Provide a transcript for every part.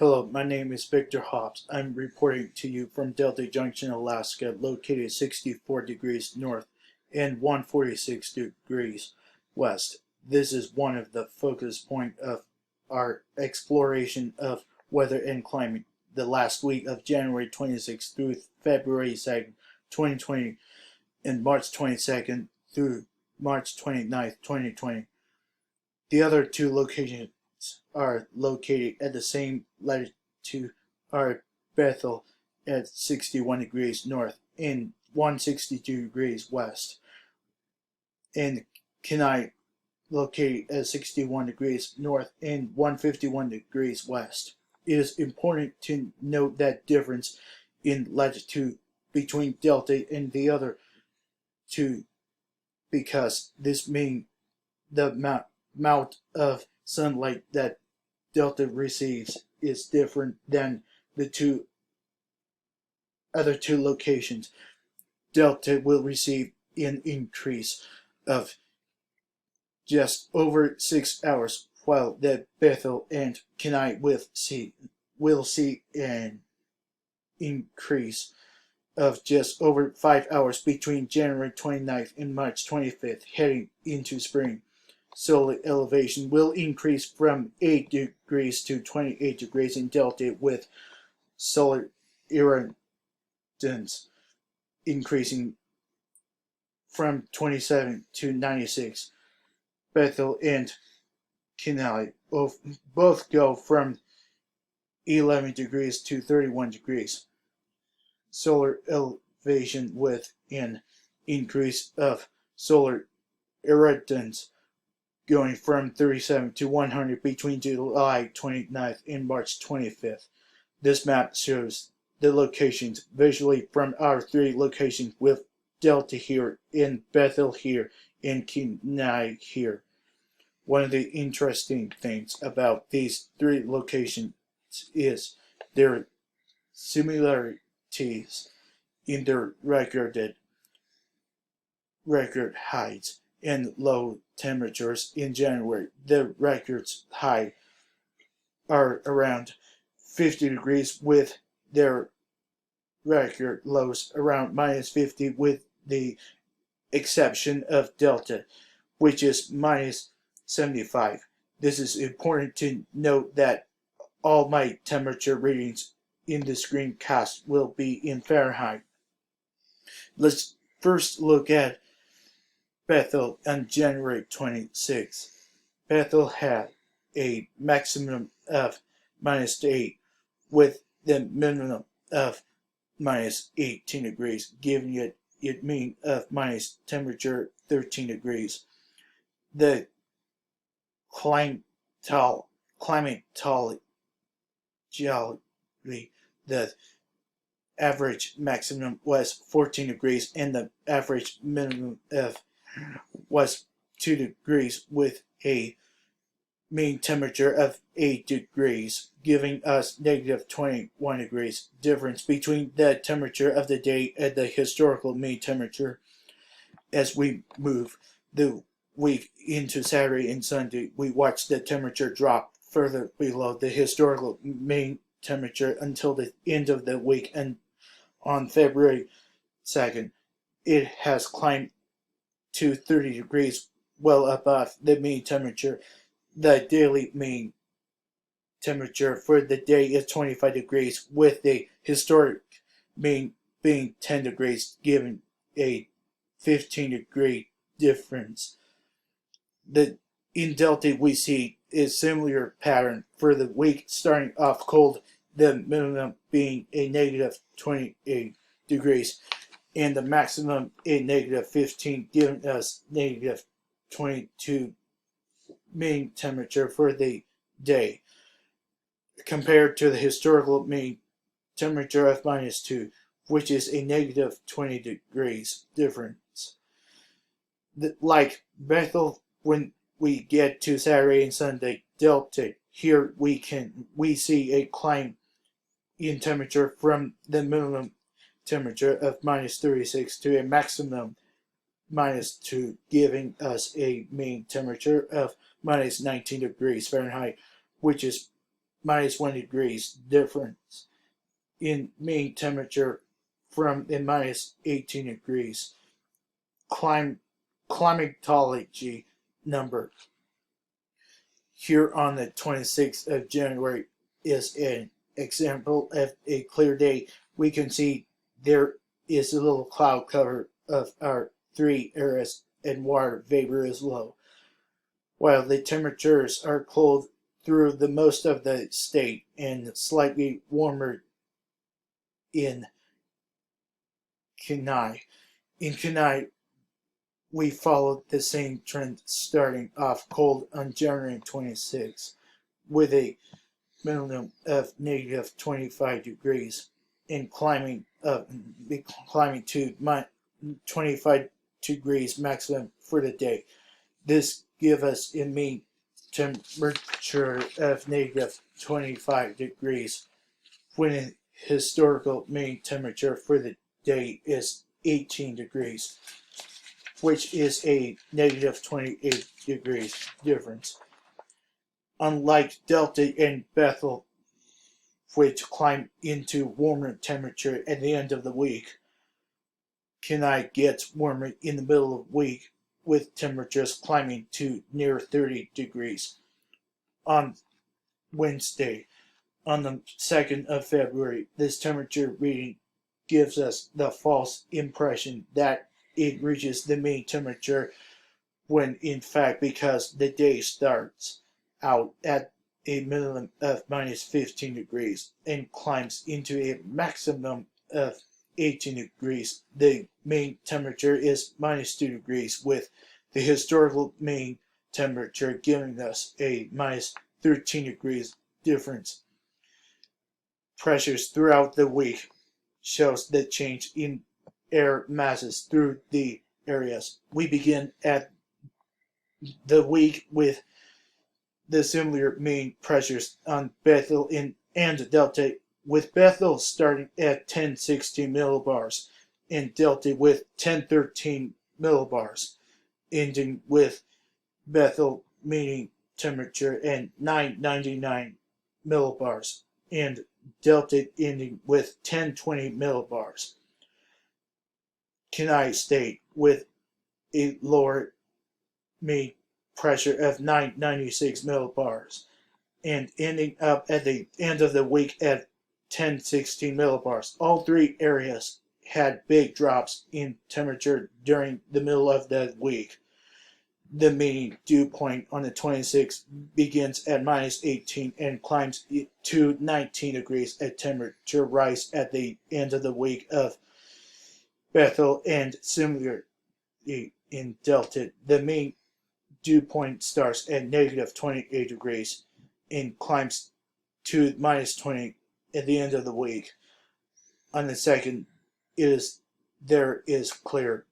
Hello, my name is Victor Hobbs. I'm reporting to you from Delta Junction, Alaska, located 64 degrees north and 146 degrees west. This is one of the focus point of our exploration of weather and climate the last week of January 26th through February 2nd, 2020, and March 22nd through March 29th, 2020. The other two locations are located at the same latitude are Bethel at 61 degrees north and 162 degrees west, and Kenai located at 61 degrees north and 151 degrees west. It is important to note that difference in latitude between Delta and the other two because this means the amount of sunlight that Delta receives is different than the other two locations. Delta will receive an increase of just over 6 hours, while the Bethel and Kenai will see an increase of just over 5 hours between January 29th and March 25th, heading into spring. Solar elevation will increase from 8 degrees to 28 degrees in Delta, with solar irradiance increasing from 27 to 96. Bethel and Kenai both go from 11 degrees to 31 degrees. Solar elevation with an increase of solar irradiance going from 37 to 100 between July 29th and March 25th. This map shows the locations visually from our three locations, with Delta here, and Bethel here, and Kenai here. One of the interesting things about these three locations is their similarities in their record heights and low temperatures in January. The records high are around 50 degrees, with their record lows around minus 50, with the exception of Delta, which is minus 75. This is important to note that all my temperature readings in the screencast will be in Fahrenheit. Let's first look at Bethel on January 26th. Bethel had a maximum of minus 8 with the minimum of minus 18 degrees, giving it mean of minus temperature 13 degrees. The climatology, the average maximum was 14 degrees and the average minimum was 2 degrees, with a mean temperature of 8 degrees, giving us negative 21 degrees difference between the temperature of the day and the historical mean temperature. As we move the week into Saturday and Sunday, we watch the temperature drop further below the historical mean temperature until the end of the week, and on February 2nd, it has climbed to 30 degrees, well above the mean temperature. The daily mean temperature for the day is 25 degrees, with the historic mean being 10 degrees, giving a 15 degree difference. In Delta, we see a similar pattern for the week, starting off cold, the minimum being a negative 28 degrees, and the maximum a negative 15, giving us negative 22 mean temperature for the day, compared to the historical mean temperature of minus 2, which is a negative 20 degrees difference. Like Bethel, when we get to Saturday and Sunday, Delta, here we see a climb in temperature from the minimum temperature of minus 36 to a maximum minus 2, giving us a mean temperature of minus 19 degrees Fahrenheit, which is minus 1 degrees difference in mean temperature from the minus 18 degrees. Climatology number. Here on the 26th of January is an example of a clear day. We can see there is a little cloud cover of our 3 areas and water vapor is low. While the temperatures are cold through the most of the state and slightly warmer in Kenai. In Kenai, we followed the same trend, starting off cold on January 26 with a minimum of negative 25 degrees and climbing to 25 degrees maximum for the day. This gives us a mean temperature of negative 25 degrees when a historical mean temperature for the day is 18 degrees, which is a negative 28 degrees difference. Unlike Delta and Bethel, which climb into warmer temperature at the end of the week, Kenai gets warmer in the middle of the week with temperatures climbing to near 30 degrees. On Wednesday, on the 2nd of February, this temperature reading gives us the false impression that it reaches the mean temperature when in fact, because the day starts out at a minimum of minus 15 degrees and climbs into a maximum of 18 degrees, the mean temperature is minus 2 degrees, with the historical mean temperature giving us a minus 13 degrees difference. Pressures throughout the week shows the change in air masses through the areas. We begin at the week with the similar mean pressures on Bethel and Delta, with Bethel starting at 1016 millibars and Delta with 1013 millibars, ending with Bethel mean temperature and 999 millibars and Delta ending with 1020 millibars. Kenai State with a lower mean pressure of 996 millibars and ending up at the end of the week at 1016 millibars. All 3 areas had big drops in temperature during the middle of the week. The mean dew point on the 26th begins at minus 18 and climbs to 19 degrees at temperature rise at the end of the week of Bethel, and similarly in Delta. The mean dew point starts at negative 28 degrees and climbs to minus 20 at the end of the week. On the 2nd, there is clear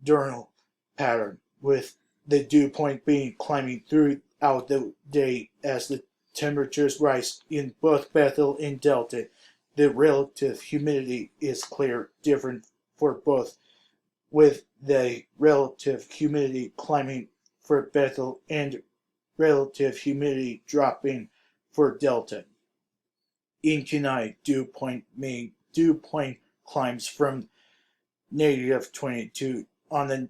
diurnal pattern, with the dew point being climbing throughout the day as the temperatures rise in both Bethel and Delta. The relative humidity is clear different for both, with the relative humidity climbing for Bethel and relative humidity dropping for Delta. In Kenai, dew point climbs from negative 22 on the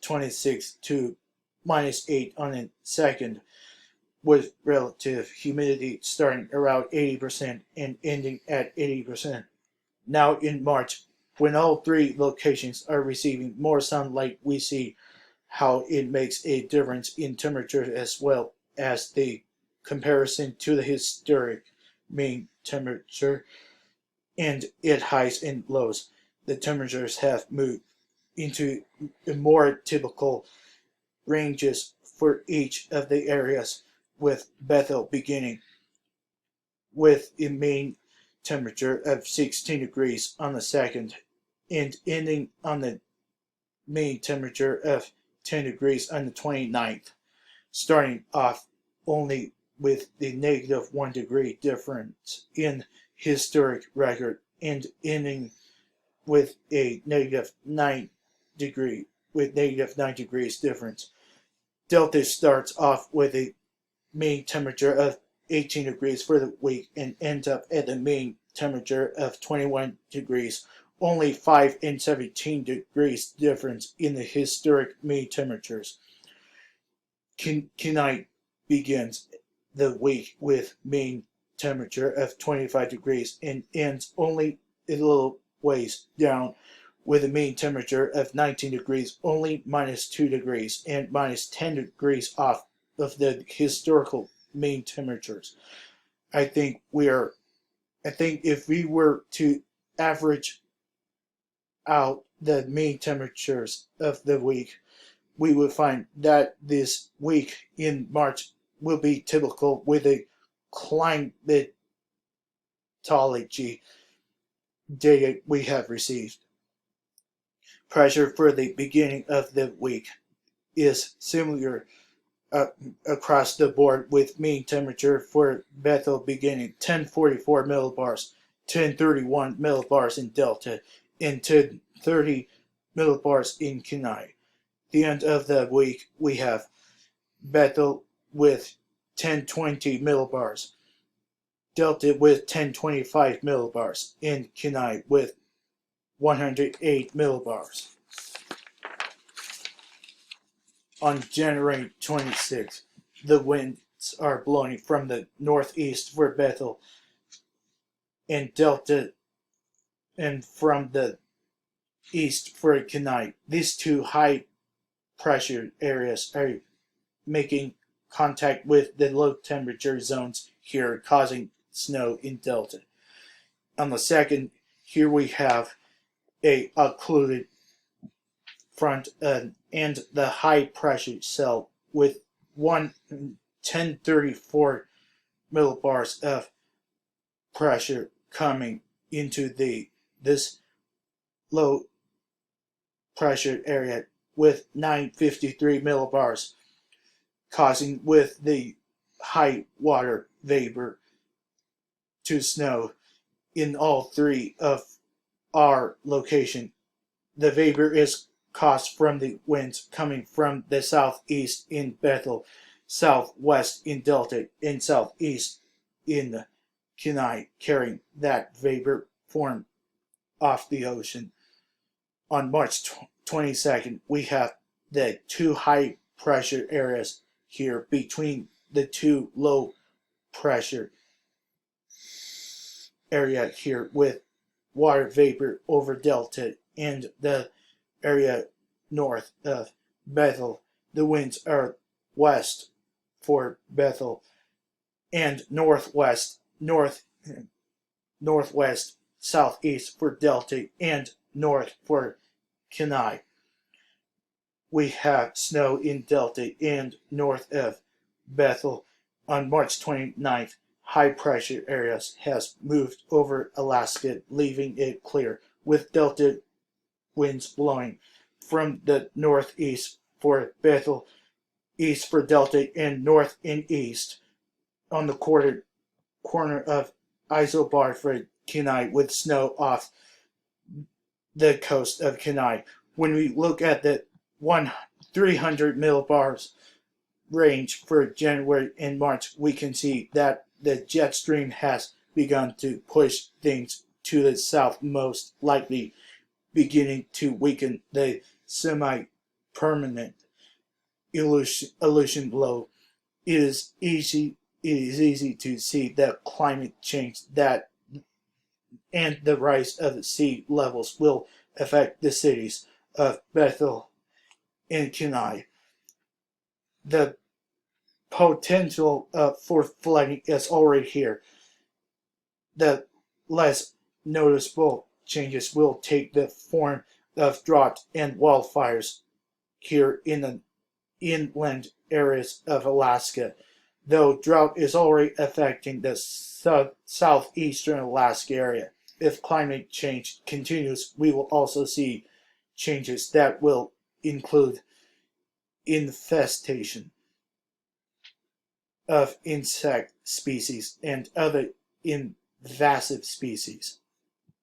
26th to minus 8 on the 2nd, with relative humidity starting around 80% and ending at 80%. Now in March, when all 3 locations are receiving more sunlight, we see how it makes a difference in temperature as well as the comparison to the historic mean temperature and its highs and lows. The temperatures have moved into more typical ranges for each of the areas, with Bethel beginning with a mean temperature of 16 degrees on the 2nd and ending on the mean temperature of 10 degrees on the 29th, starting off only with the negative 1 degree difference in historic record and ending with a negative 9 degrees difference. Delta starts off with a mean temperature of 18 degrees for the week and ends up at the mean temperature of 21 degrees. Only 5 and 17 degrees difference in the historic mean temperatures. Kenai begins the week with mean temperature of 25 degrees and ends only a little ways down with a mean temperature of 19 degrees, only -2 degrees and -10 degrees off of the historical mean temperatures. I think if we were to average out the mean temperatures of the week, we would find that this week in March will be typical with a climatology data we have received. Pressure for the beginning of the week is similar across the board, with mean temperature for Bethel beginning 1044 millibars, 1031 millibars in Delta, and 1030 millibars in Kenai. The end of the week, we have Bethel with 1020 millibars, Delta with 1025 millibars, and Kenai with 108 millibars. On January 26th, the winds are blowing from the northeast for Bethel and Delta, and from the east for Kenai. These two high pressure areas are making contact with the low temperature zones here, causing snow in Delta. On the second, here we have a occluded front and the high pressure cell with 1034 millibars of pressure coming into this low pressure area with 953 millibars, causing with the high water vapor to snow in all three of our location. The vapor is caused from the winds coming from the southeast in Bethel, southwest in Delta, and southeast in Kenai, carrying that vapor form off the ocean. On March 22nd, we have the two high pressure areas here between the two low pressure area here, with water vapor over Delta and the area north of Bethel. The winds are west for Bethel and northwest, northwest, southeast for Delta, and north for Kenai. We have snow in Delta and north of Bethel. On March 29th, high pressure areas has moved over Alaska, leaving it clear, with Delta winds blowing from the northeast for Bethel, east for Delta, and north and east on the corner of Isobar for Kenai, with snow off the coast of Kenai. When we look at the 300 millibars range for January and March, we can see that the jet stream has begun to push things to the south, most likely beginning to weaken the semi-permanent illusion below. It is easy to see that climate change and the rise of the sea levels will affect the cities of Bethel and Kenai. The potential for flooding is already here. The less noticeable changes will take the form of drought and wildfires here in the inland areas of Alaska, though drought is already affecting the southeastern Alaska area. If climate change continues, we will also see changes that will include infestation of insect species and other invasive species.